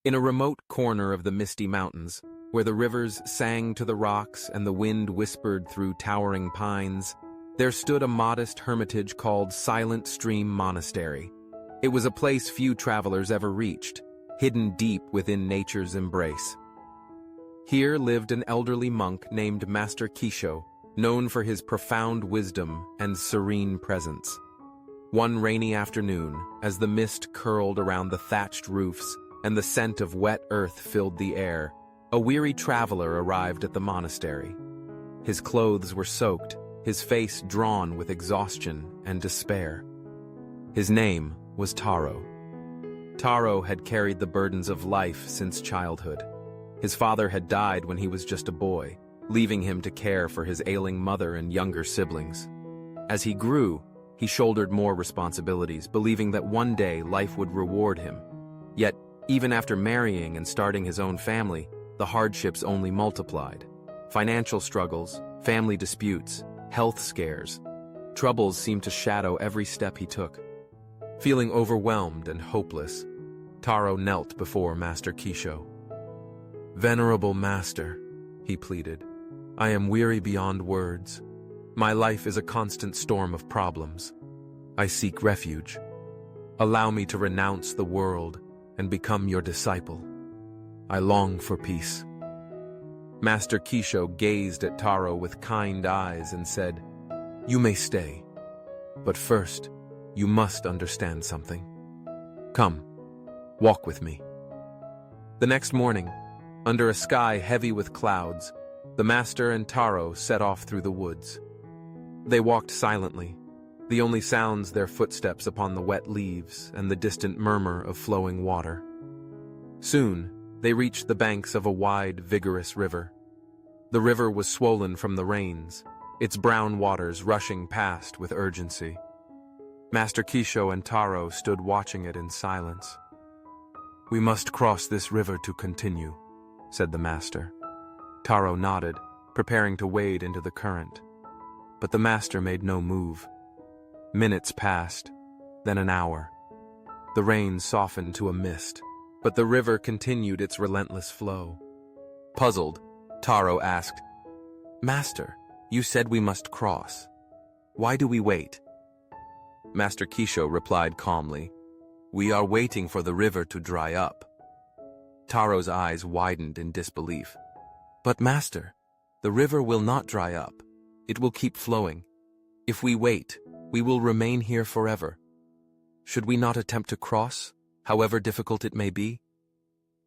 In a remote corner of the misty mountains, where the rivers sang to the rocks and the wind whispered through towering pines, there stood a modest hermitage called Silent Stream Monastery. It was a place few travelers ever reached, hidden deep within nature's embrace. Here lived an elderly monk named Master Kisho, known for his profound wisdom and serene presence. One rainy afternoon, as the mist curled around the thatched roofs and the scent of wet earth filled the air, a weary traveler arrived at the monastery. His clothes were soaked, his face drawn with exhaustion and despair. His name was Taro. Taro had carried the burdens of life since childhood. His father had died when he was just a boy, leaving him to care for his ailing mother and younger siblings. As he grew, he shouldered more responsibilities, believing that one day life would reward him. Yet, even after marrying and starting his own family, the hardships only multiplied. Financial struggles, family disputes, health scares. Troubles seemed to shadow every step he took. Feeling overwhelmed and hopeless, Taro knelt before Master Kisho. "Venerable Master," he pleaded, "I am weary beyond words. My life is a constant storm of problems. I seek refuge. Allow me to renounce the world and become your disciple. I long for peace." Master Kisho gazed at Taro with kind eyes and said, "You may stay, but first, you must understand something. Come, walk with me." The next morning, under a sky heavy with clouds, the master and Taro set off through the woods. They walked silently, the only sounds their footsteps upon the wet leaves and the distant murmur of flowing water. Soon, they reached the banks of a wide, vigorous river. The river was swollen from the rains, its brown waters rushing past with urgency. Master Kisho and Taro stood watching it in silence. "We must cross this river to continue," said the master. Taro nodded, preparing to wade into the current. But the master made no move. Minutes passed, then an hour. The rain softened to a mist, but the river continued its relentless flow. Puzzled, Taro asked, "Master, you said we must cross. Why do we wait?" Master Kisho replied calmly, "We are waiting for the river to dry up." Taro's eyes widened in disbelief. "But master, the river will not dry up. It will keep flowing. If we wait, we will remain here forever. Should we not attempt to cross, however difficult it may be?"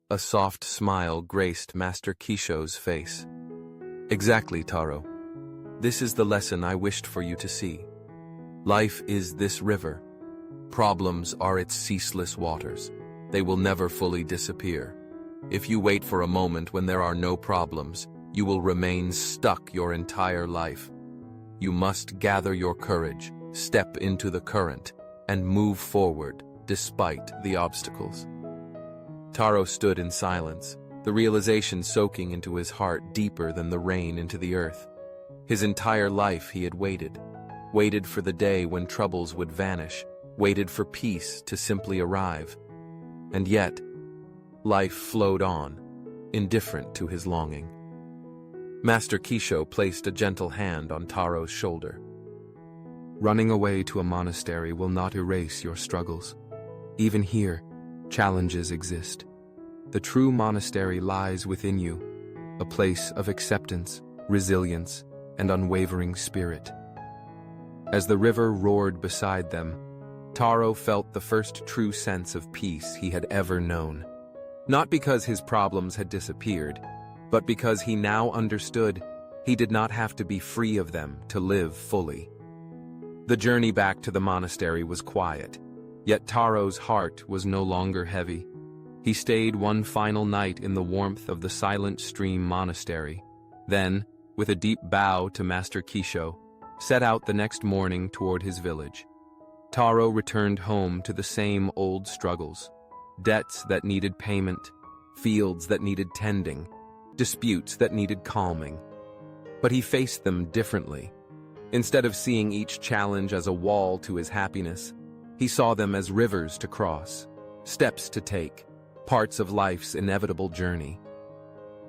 A soft smile graced Master Kisho's face. "Exactly, Taro. This is the lesson I wished for you to see. Life is this river. Problems are its ceaseless waters. They will never fully disappear. If you wait for a moment when there are no problems, you will remain stuck your entire life. You must gather your courage, step into the current, and move forward despite the obstacles." Taro stood in silence, the realization soaking into his heart deeper than the rain into the earth. His entire life he had waited for the day when troubles would vanish, waited for peace to simply arrive. And yet, life flowed on, indifferent to his longing. Master Kisho placed a gentle hand on Taro's shoulder. "Running away to a monastery will not erase your struggles. Even here, challenges exist. The true monastery lies within you, a place of acceptance, resilience, and unwavering spirit." As the river roared beside them, Taro felt the first true sense of peace he had ever known. Not because his problems had disappeared, but because he now understood he did not have to be free of them to live fully. The journey back to the monastery was quiet, yet Taro's heart was no longer heavy. He stayed one final night in the warmth of the Silent Stream Monastery, then, with a deep bow to Master Kisho, set out the next morning toward his village. Taro returned home to the same old struggles, debts that needed payment, fields that needed tending, disputes that needed calming. But he faced them differently. Instead of seeing each challenge as a wall to his happiness, he saw them as rivers to cross, steps to take, parts of life's inevitable journey.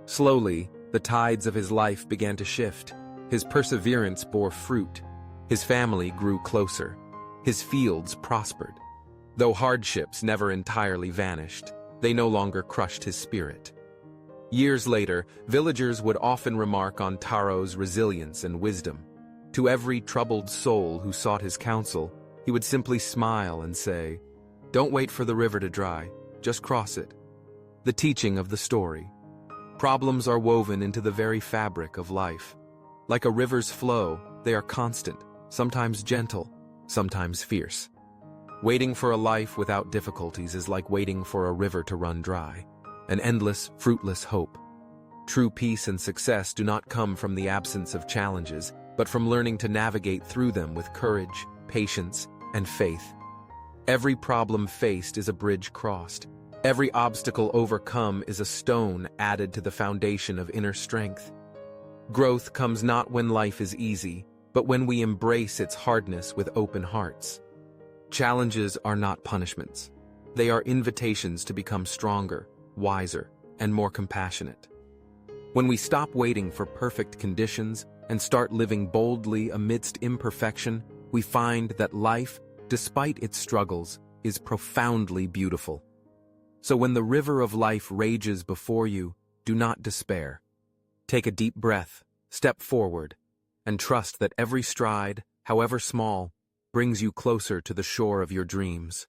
Slowly, the tides of his life began to shift. His perseverance bore fruit. His family grew closer. His fields prospered. Though hardships never entirely vanished, they no longer crushed his spirit. Years later, villagers would often remark on Taro's resilience and wisdom. To every troubled soul who sought his counsel, he would simply smile and say, "Don't wait for the river to dry, just cross it." The teaching of the story. Problems are woven into the very fabric of life. Like a river's flow, they are constant, sometimes gentle, sometimes fierce. Waiting for a life without difficulties is like waiting for a river to run dry, an endless, fruitless hope. True peace and success do not come from the absence of challenges, but from learning to navigate through them with courage, patience, and faith. Every problem faced is a bridge crossed. Every obstacle overcome is a stone added to the foundation of inner strength. Growth comes not when life is easy, but when we embrace its hardness with open hearts. Challenges are not punishments. They are invitations to become stronger, wiser, and more compassionate. When we stop waiting for perfect conditions and start living boldly amidst imperfection, we find that life, despite its struggles, is profoundly beautiful. So when the river of life rages before you, do not despair. Take a deep breath, step forward, and trust that every stride, however small, brings you closer to the shore of your dreams.